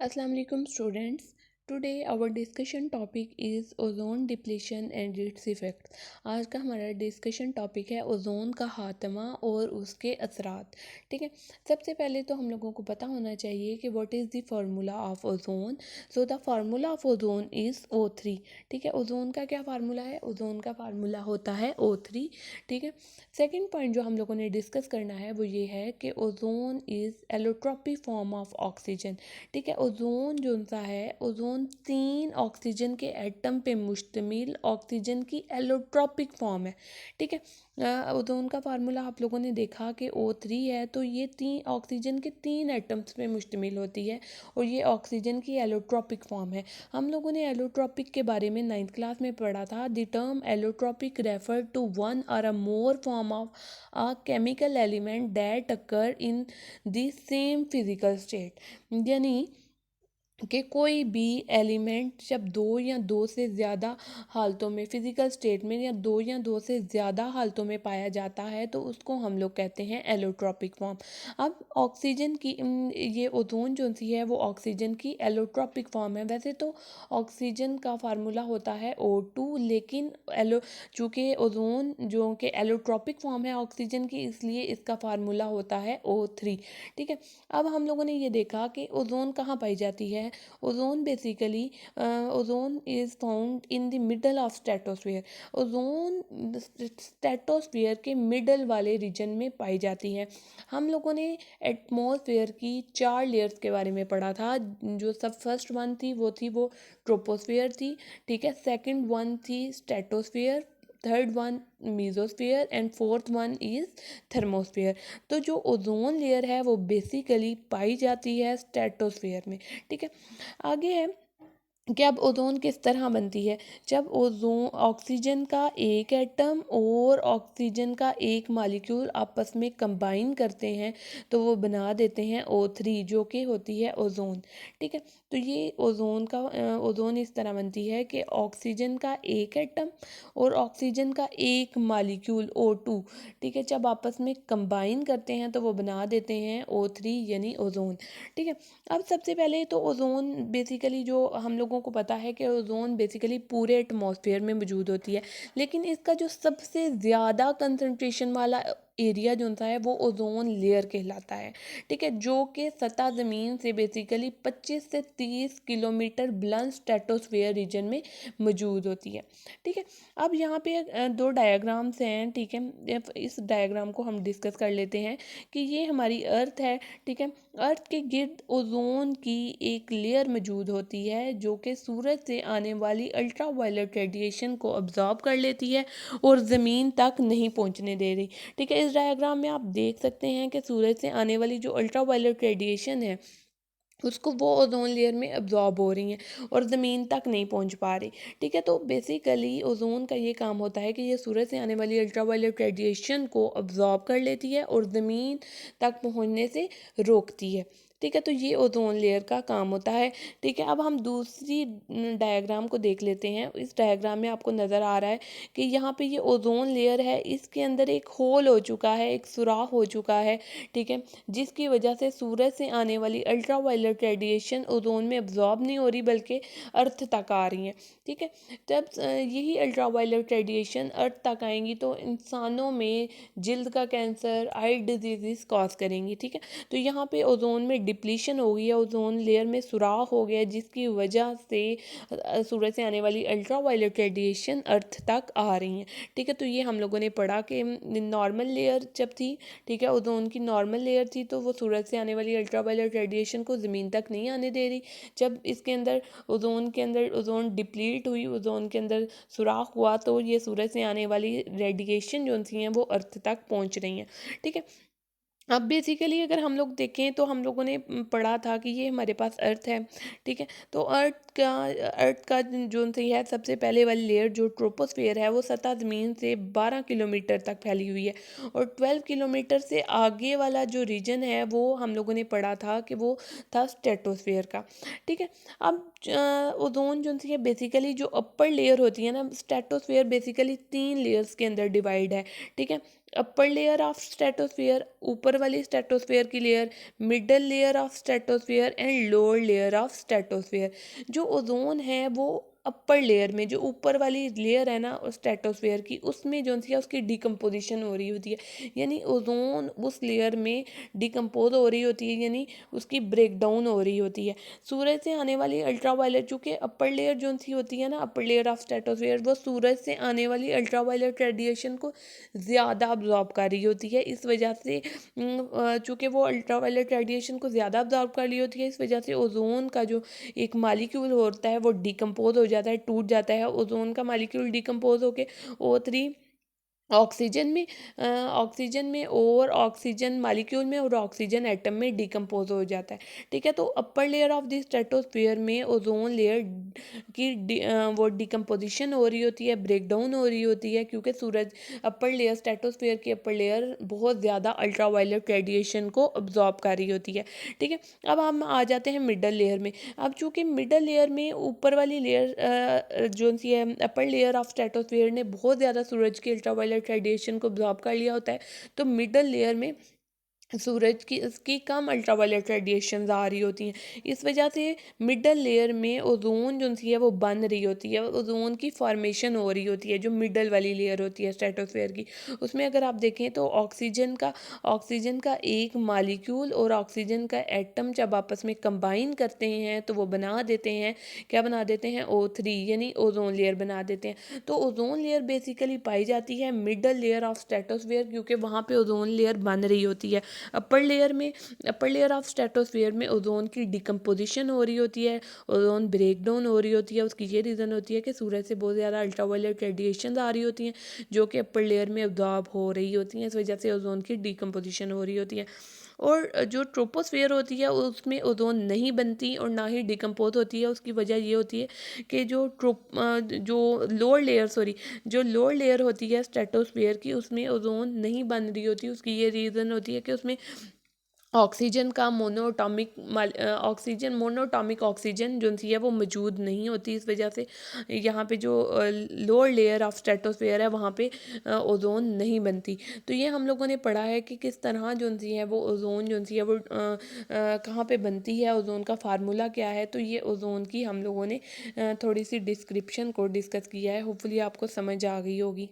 Assalamu alaikum students. Today our discussion topic is ozone depletion and it's effect. आज का हमारा discussion topic है ozone का खात्मा और उसके असरात। ठीक है, सबसे पहले तो हम लोगों को पता होना चाहिए कि what is the formula of ozone. So the formula of ozone is O3। ठीक है, ओजोन का क्या फार्मूला है? ओजोन का फार्मूला होता है O3। ठीक है, सेकेंड पॉइंट जो हम लोगों ने डिस्कस करना है वो ये है कि ozone is allotropic form of oxygen. ठीक है, ओजोन जो सा है, ओजोन 3 ऑक्सीजन के एटम पे मुश्तमिल ऑक्सीजन की एलोट्रॉपिक फॉर्म है। ठीक है, ओजोन का फार्मूला आप लोगों ने देखा कि O3 है, तो ये तीन ऑक्सीजन के 3 एटम्स पे मुश्तमिल होती है और ये ऑक्सीजन की एलोट्रॉपिक फॉर्म है। हम लोगों ने एलोट्रॉपिक के बारे में 9th क्लास में पढ़ा था। The term allotropic refer to one or a more form of a chemical element that occur in the same physical state. यानी कि कोई भी एलिमेंट जब दो या दो से ज़्यादा हालतों में फिज़िकल स्टेट में या दो से ज़्यादा हालतों में पाया जाता है तो उसको हम लोग कहते हैं एलोट्रॉपिक फॉर्म। अब ऑक्सीजन की ये ओजोन जो सी है वो ऑक्सीजन की एलोट्रॉपिक फॉर्म है। वैसे तो ऑक्सीजन का फार्मूला होता है O2, लेकिन एलो चूँकि ओजोन जो कि एलोट्रॉपिक फॉर्म है ऑक्सीजन की, इसलिए इसका फार्मूला होता है O3। ठीक है, अब हम लोगों ने ये देखा कि ओजोन कहाँ पाई जाती है। Ozone basically ozone is found in the middle of stratosphere. Ozone stratosphere के मिडल वाले रीजन में पाई जाती है। हम लोगों ने एटमॉस्फेयर की 4 लेयर्स के बारे में पढ़ा था। जो सब फर्स्ट वन थी वो ट्रोपोस्फेयर थी। ठीक है, सेकंड वन थी stratosphere, third one mesosphere and fourth one is thermosphere. तो जो ओजोन लेयर है वो बेसिकली पाई जाती है स्ट्रेटोस्फेयर में। ठीक है, आगे है कि अब ओजोन किस तरह बनती है। जब ओजोन ऑक्सीजन का एक एटम और ऑक्सीजन का एक मॉलिक्यूल आपस में कंबाइन करते हैं तो वो बना देते हैं O3 जो कि होती है ओजोन। ठीक है, तो ये ओजोन इस तरह बनती है कि ऑक्सीजन का एक एटम और ऑक्सीजन का एक मॉलिक्यूल O2, ठीक है, जब आपस में कंबाइन करते हैं तो वो बना देते हैं O3 यानी ओजोन। ठीक है, अब सबसे पहले तो ओजोन बेसिकली जो हम लोगों को पता है कि ओजोन बेसिकली पूरे एटमॉस्फेयर में मौजूद होती है, लेकिन इसका जो सबसे ज़्यादा कंसंट्रेशन वाला एरिया जो सा है वो ओजोन लेयर कहलाता है। ठीक है, जो कि सतह ज़मीन से बेसिकली 25 से 30 किलोमीटर ब्लंट स्ट्रेटोस्फेयर रीजन में मौजूद होती है। ठीक है, अब यहाँ पे दो डायग्राम्स हैं। ठीक है, इस डायग्राम को हम डिस्कस कर लेते हैं कि ये हमारी अर्थ है। ठीक है, अर्थ के गिर्द ओजोन की एक लेयर मौजूद होती है जो कि सूरज से आने वाली अल्ट्रा वायलेट रेडिएशन को अब्जॉर्ब कर लेती है और ज़मीन तक नहीं पहुंचने दे रही। ठीक है, इस डायग्राम में आप देख सकते हैं कि सूरज से आने वाली जो अल्ट्रा वायलेट रेडिएशन है उसको वो ओजोन लेयर में अब्जॉर्ब हो रही हैं और ज़मीन तक नहीं पहुंच पा रही। ठीक है, तो बेसिकली ओजोन का ये काम होता है कि ये सूरज से आने वाली अल्ट्रावायलेट रेडिएशन को अब्जॉर्ब कर लेती है और ज़मीन तक पहुंचने से रोकती है। ठीक है, तो ये ओजोन लेयर का काम होता है। ठीक है, अब हम दूसरी डायग्राम को देख लेते हैं। इस डायग्राम में आपको नज़र आ रहा है कि यहाँ पे ये ओजोन लेयर है, इसके अंदर एक होल हो चुका है, एक सुराख हो चुका है। ठीक है, जिसकी वजह से सूरज से आने वाली अल्ट्रा वायलेट रेडिएशन ओजोन में अब्जॉर्ब नहीं हो रही बल्कि अर्थ तक आ रही हैं। ठीक है, जब यही अल्ट्रा वायलेट रेडिएशन अर्थ तक आएंगी तो इंसानों में जिल्द का कैंसर, आई डिजीज़ कॉज करेंगी। ठीक है, तो यहाँ पे ओजोन में डिप्लीशन हो गई है, ओजोन लेयर में सुराख हो गया जिसकी वजह से सूरज से आने वाली अल्ट्रा वायलेट रेडिएशन अर्थ तक आ रही हैं। ठीक है, तो ये हम लोगों ने पढ़ा कि नॉर्मल लेयर जब थी, ठीक है, ओजोन की नॉर्मल लेयर थी तो वो सूरज से आने वाली अल्ट्रावायलेट रेडिएशन को ज़मीन तक नहीं आने दे रही। जब इसके अंदर ओजोन डिप्लीट हुई, ओजोन के अंदर सुराख हुआ तो ये सूरज से आने वाली रेडिएशन जो सी हैं वो अर्थ तक पहुंच रही हैं। ठीक है, अब बेसिकली अगर हम लोग देखें तो हम लोगों ने पढ़ा था कि ये हमारे पास अर्थ है। ठीक है, तो अर्थ का जो सही है सबसे पहले वाली लेयर जो ट्रोपोस्फेयर है वो सतह ज़मीन से 12 किलोमीटर तक फैली हुई है और 12 किलोमीटर से आगे वाला जो रीजन है वो हम लोगों ने पढ़ा था कि वो था स्ट्रेटोस्फेयर का। ठीक है, अब ओजोन जो सी है बेसिकली जो अपर लेयर होती है ना, स्ट्रेटोस्फेयर बेसिकली 3 लेयर्स के अंदर डिवाइड है। ठीक है, अपर लेयर ऑफ स्ट्रेटोस्फेयर, ऊपर वाली स्ट्रेटोस्फेयर की layer, middle layer of stratosphere and lower layer of stratosphere. जो ओजोन है वो अपर लेयर में, जो ऊपर वाली लेयर है ना स्ट्रेटोस्फेयर की, उसमें जो सी है उसकी डिकम्पोजिशन हो रही होती है, यानी ओजोन उस लेयर में डिकम्पोज हो रही होती है, यानी उसकी ब्रेक डाउन हो रही होती है। सूरज से आने वाली अल्ट्रावायलेट, चूँकि अपर लेयर जो सी होती है ना, अपर लेयर ऑफ स्ट्रेटोस्फेयर, वो सूरज से आने वाली अल्ट्रावायलेट रेडिएशन को ज़्यादा अब्जॉर्ब कर रही होती है। इस वजह से चूँकि वो अल्ट्रावायलेट रेडिएशन को ज़्यादा अब्जॉर्ब कर रही होती है, इस वजह से ओजोन का जो एक मालिक्यूल होता है वो डिकम्पोज हो जाता है, टूट जाता है। ओजोन का मालिक्यूल डिकम्पोज होके O3 ऑक्सीजन में ऑक्सीजन में और ऑक्सीजन मालिक्यूल में और ऑक्सीजन एटम में डिकम्पोज हो जाता है। ठीक है, तो upper layer of the stratosphere में ओजोन लेयर की वो डिकम्पोजिशन हो रही होती है, ब्रेक डाउन हो रही होती है, क्योंकि सूरज अपर लेयर, स्ट्रेटोस्फेयर की अपर लेयर बहुत ज़्यादा अल्ट्रावायलेट रेडिएशन को अब्जॉर्ब कर रही होती है। ठीक है, अब हम आ जाते हैं मिडल लेयर में। अब चूँकि मिडल लेयर में ऊपर वाली लेयर जो सी है अपर लेयर ऑफ स्ट्रेटोस्फेयर ने बहुत ज़्यादा सूरज की अल्ट्रावायलेट रेडिएशन को अब्जॉर्ब कर लिया होता है, तो मिडल लेयर में सूरज की इसकी कम अल्ट्रावायलेट रेडिएशंस आ रही होती हैं। इस वजह से मिडल लेयर में ओजोन जो सी है वो बन रही होती है, ओजोन की फॉर्मेशन हो रही होती है, जो मिडल वाली लेयर होती है स्ट्रेटोस्फेयर की। उसमें अगर आप देखें तो ऑक्सीजन का एक मालिक्यूल और ऑक्सीजन का एटम जब आपस में कंबाइन करते हैं तो वो बना देते हैं, क्या बना देते हैं, O3, यानी ओजोन लेयर बना देते हैं। तो ओजोन लेयर बेसिकली पाई जाती है मिडल लेयर ऑफ स्ट्रेटोस्फेयर, क्योंकि वहाँ पे ओजोन लेयर बन रही होती है। अपर लेयर ऑफ स्ट्रेटोस्फेयर में ओजोन की डिकम्पोजिशन हो रही होती है, ओजोन ब्रेक डाउन हो रही होती है। उसकी ये रीज़न होती है कि सूरज से बहुत ज़्यादा अल्ट्रावायलेट रेडिएशन आ रही होती हैं, जो कि अपर लेयर में अब्जॉर्ब हो रही होती हैं, इस वजह से ओजोन की डिकम्पोजिशन हो रही होती है। और जो ट्रोपोस्फेयर होती है उसमें ओजोन नहीं बनती और ना ही डिकम्पोज होती है। उसकी वजह ये होती है कि जो लोअर लेयर होती है स्ट्रेटोस्फेयर की, उसमें ओजोन नहीं बन रही होती। उसकी ये रीज़न होती है कि उसमें मोनोटॉमिक ऑक्सीजन जो सी है वो मौजूद नहीं होती। इस वजह से यहाँ पे जो लोअर लेयर ऑफ स्ट्रेटोस्फेयर है वहाँ पे ओजोन नहीं बनती। तो ये हम लोगों ने पढ़ा है कि किस तरह जो सी है वो ओजोन जो सी है वो कहाँ पे बनती है, ओजोन का फार्मूला क्या है। तो ये ओजोन की हम लोगों ने थोड़ी सी डिस्क्रिप्शन को डिस्कस किया है। होपफुली आपको समझ आ गई होगी।